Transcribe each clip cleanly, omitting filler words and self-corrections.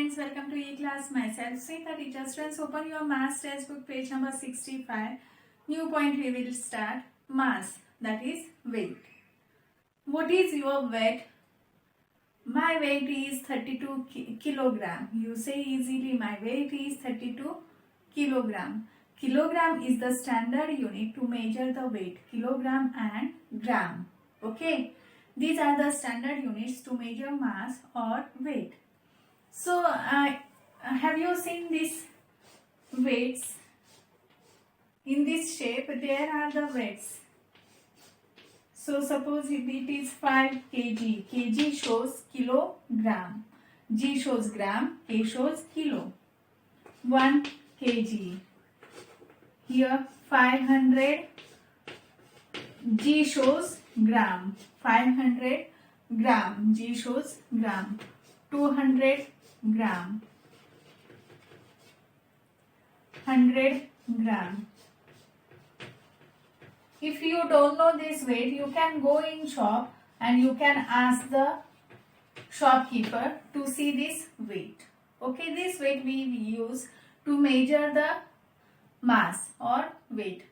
friends, welcome to E-Class. Myself, Sneha teacher. Students, open your maths textbook, page number 65. New point we will start. Mass, that is weight. What is your weight? My weight is 32 kilogram. You say easily, my weight is 32 kilogram. Kilogram is the standard unit to measure the weight. Kilogram and gram. Okay. These are the standard units to measure mass or weight. So, have you seen these weights? In this shape, there are the weights. So, suppose if it is 5 kg, kg shows kilogram, g shows gram, k shows kilo. 1 kg. Here 500, g shows gram, 500 gram, g shows gram. 200 gram, 100 gram. If you don't know this weight, you can go in shop and you can ask the shopkeeper to see this weight. Okay, this weight we use to measure the mass or weight.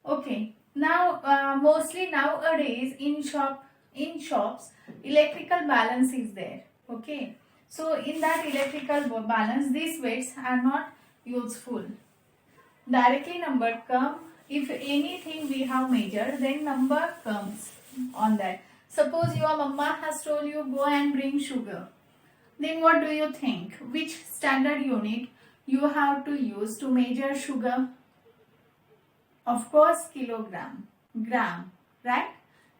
Okay, now mostly nowadays in shops electrical balance is there. Okay, so in that electrical balance, these weights are not useful. Directly number come. If anything we have measured, then number comes on that. Suppose your mama has told you go and bring sugar. Then what do you think? Which standard unit you have to use to measure sugar? Of course, kilogram, gram, right?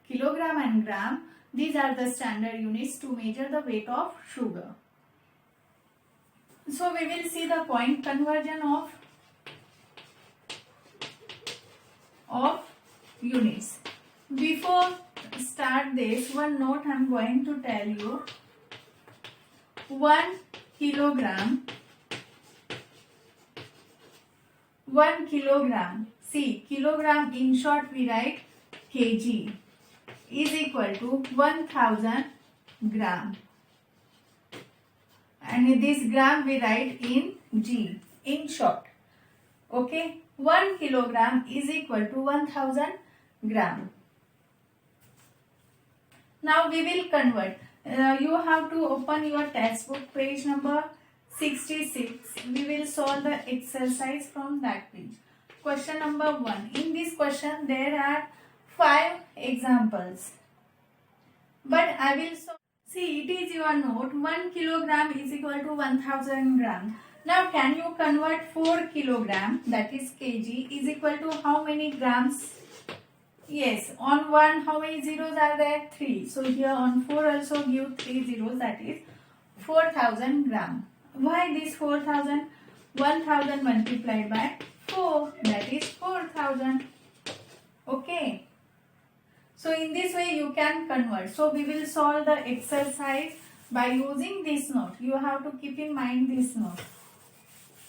Kilogram and gram, these are the standard units to measure the weight of sugar. So we will see the point conversion of units. Before start this, one note I am going to tell you. 1 kilogram. 1 kilogram. See, kilogram in short we write kg is equal to 1000 gram. And this gram we write in g, in short. Okay, 1 kilogram is equal to 1000 gram. Now we will convert. You have to open your textbook, page number 66. We will solve the exercise from that page. Question number 1. In this question there are 5 examples. But I will solve. See, it is your note. 1 kilogram is equal to 1000 gram. Now can you convert 4 kilogram, that is kg, is equal to how many grams? Yes, on 1 how many zeros are there? 3. So here on 4 also give 3 zeros, that is 4000 gram. Why this 4000? 1000 multiplied by 4, that is 4000. Okay. So in this way you can convert. So we will solve the exercise by using this note. You have to keep in mind this note.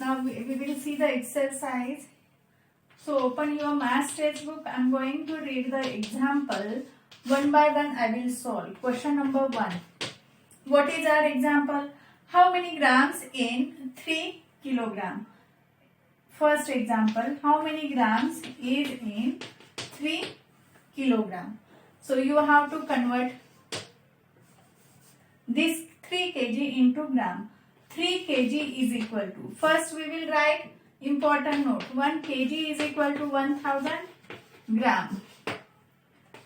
Now we will see the exercise. So open your maths textbook. I am going to read the example. One by one I will solve. Question number 1. What is our example? How many grams in 3 kilogram? First example, how many grams is in 3 kilogram? So you have to convert this 3 kg into gram. 3 kg is equal to, first we will write important note, 1 kg is equal to 1000 gram.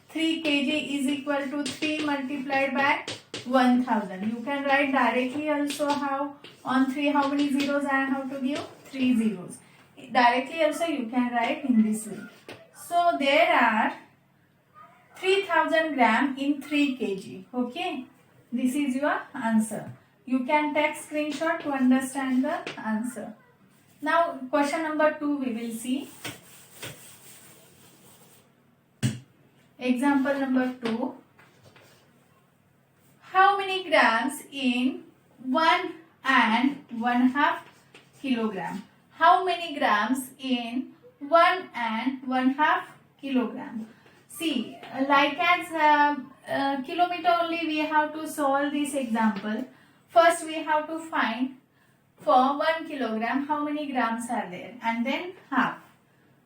3 kg is equal to 3 multiplied by 1000. You can write directly also how, on 3 how many zeros I have to give? 3 zeros. Directly also you can write in this way. So there are 3000 gram in 3 kg. Okay. This is your answer. You can take screenshot to understand the answer. Now question number 2 we will see. Example number 2. How many grams in 1 and 1/2 kilogram? How many grams in 1 and 1/2 kilogram? See, like as kilometer only we have to solve this example. First we have to find For 1 kilogram, how many grams are there? And then half.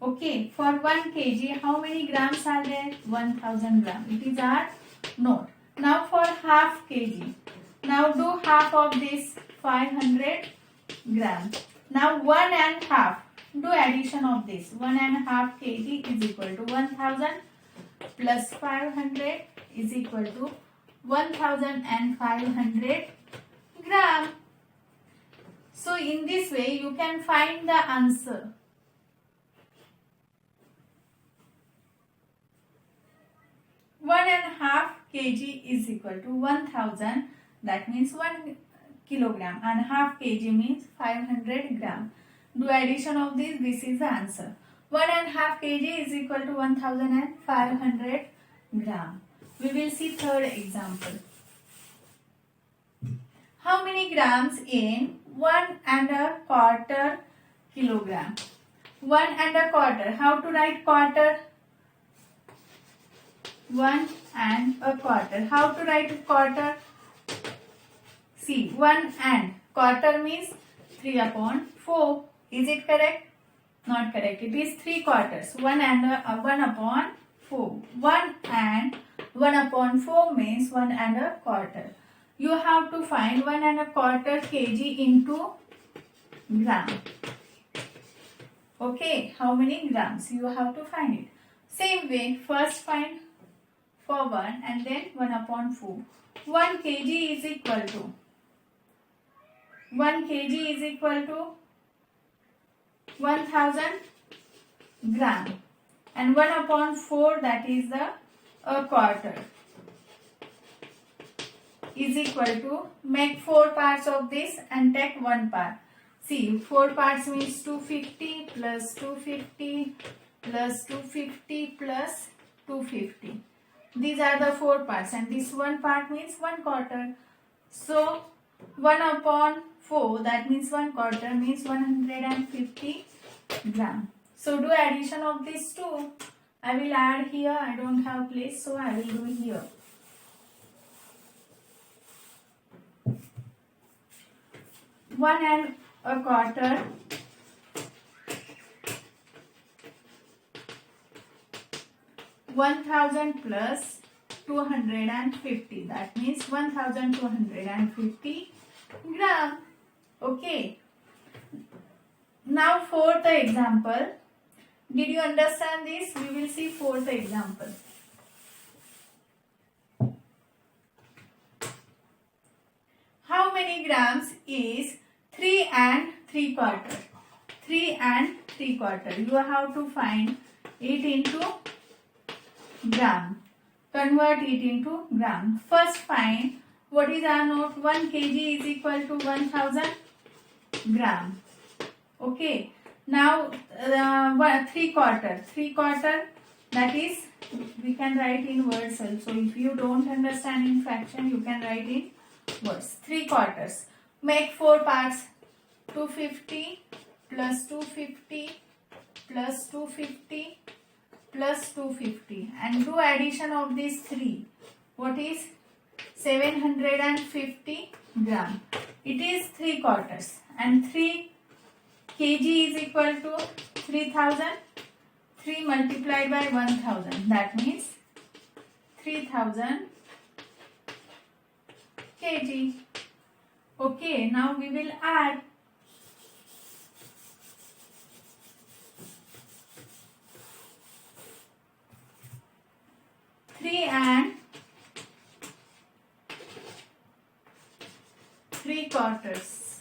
Okay, for 1 kg, how many grams are there? 1000 grams. It is our note. Now for half kg. Now do half of this, 500 grams. Now 1 and half. Do addition of this. 1 and half kg is equal to 1000 plus 500 is equal to 1500 gram. So in this way you can find the answer. One and half kg is equal to 1000, that means 1 kilogram, and half kg means 500 gram. Do addition of this is the answer. 1 and half kg is equal to 1500 gram. We will see third example. How many grams in 1¼ kilogram? 1¼. How to write quarter? 1¼. How to write quarter? See, 1 and quarter means 3/4. Is it correct? Not correct. It is 3 quarters. 1 upon 4. 1 and 1/4 means 1¼ You have to find 1¼ kg into gram. Okay, how many grams? You have to find it. Same way, first find for 1 and then 1/4. 1 kg is equal to 1000 gram, and 1/4, that is the quarter, is equal to, make 4 parts of this and take 1 part. See, 4 parts means 250 plus 250 plus 250 plus 250. These are the 4 parts, and this 1 part means 1/4. So 1/4, that means 1/4, means 150 gram. So do addition of these two. I will add here. I don't have place, so I will do here. 1¼ 1000 plus 250, that means 1250 gram. Okay. Now fourth example. Did you understand this? We will see fourth example. How many grams is 3 and 3/4? 3 and 3/4. You have to find it into gram. Convert it into gram. First find what is our note. 1 kg is equal to 1000 gram. Okay. Now 3/4. 3/4, that is, we can write in words also. If you don't understand in fraction, you can write in words. 3/4. Make 4 parts. 250 plus 250 plus 250 plus 250, and do addition of these 3. What is 750 gram? It is 3/4, and 3 kg is equal to 3000. 3 multiplied by 1000, that means 3000 kg. Okay, now we will add. Three and 3/4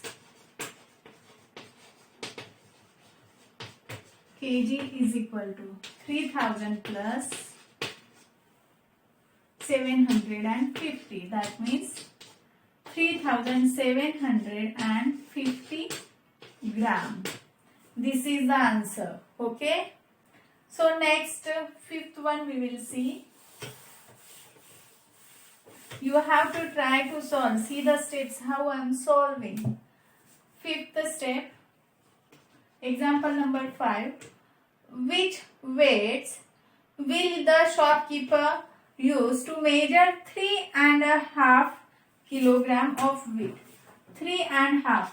kg is equal to 3000 plus 750. That means 3750 gram. This is the answer. Okay. So next, fifth one we will see. You have to try to solve. See the steps how I am solving. Fifth step. Example number 5. Which weights will the shopkeeper use to measure 3.5 kilogram of wheat? 3.5.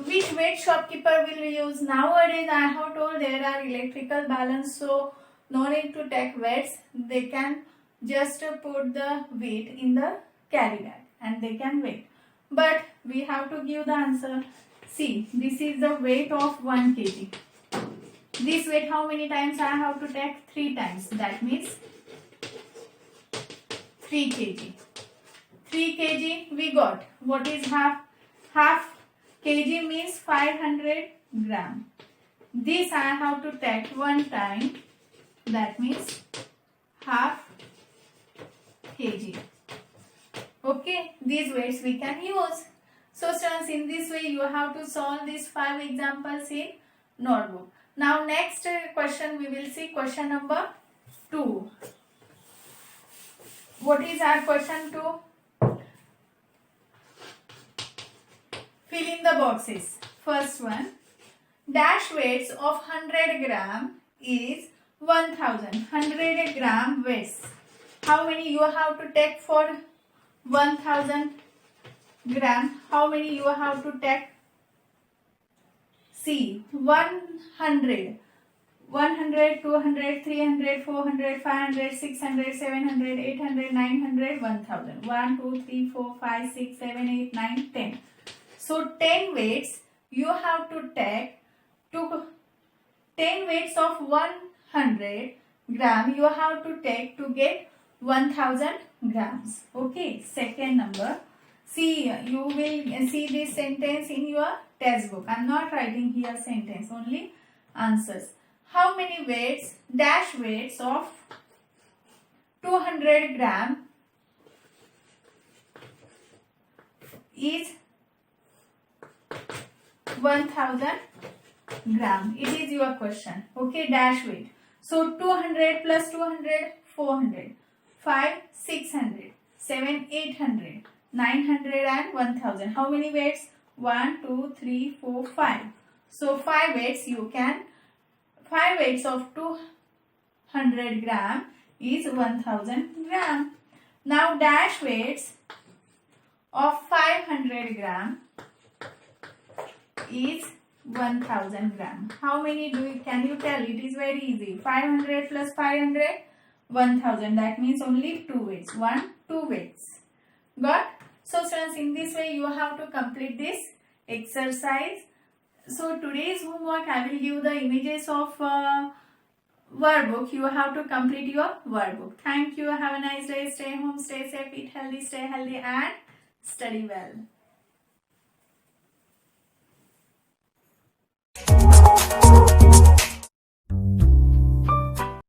which weight shopkeeper will use? Nowadays I have told there are electrical balance, so no need to take weights. They can just put the weight in the carry bag and they can weigh. But we have to give the answer. See, this is the weight of 1 kg. This weight how many times I have to take? 3 times. That means 3 kg. 3 kg we got. What is half? Half kg means 500 gram. This I have to take 1 time. That means half kg. Okay, these weights we can use. So students, in this way you have to solve these 5 examples in notebook. Now next question we will see question number 2. What is our question 2? Fill in the boxes. First one, dash weights of 100 gram is 1000. 100 gram weights. How many you have to take for 1000 gram? How many you have to take? See, 100, 100, 200, 300, 400, 500, 600, 700, 800, 900, 1000. 1, 2, 3, 4, 5, 6, 7, 8, 9, 10. So 10 weights you have to take. To 10 weights of 100 gram you have to take to get 1000 grams. Okay, second number. See, you will see this sentence in your textbook. I am not writing here sentence, only answers. How many weights, dash weights of 200 gram is 1000 gram? It is your question. Okay, dash weight. So 200 plus 200, 400. 5, 600. 7, 800. 900 and 1000. How many weights? 1, 2, 3, 4, 5. So 5 weights you can. 5 weights of 200 gram is 1000 gram. Now dash weights of 500 gram is 1000 gram. How many can you tell? It is very easy. 500 plus 500, 1000. That means only 2 weights. 1, 2 weights. Got? So students, in this way you have to complete this exercise. So today's homework, I will give the images of workbook. You have to complete your workbook. Thank you. Have a nice day. Stay home, stay safe, eat healthy, stay healthy and study well.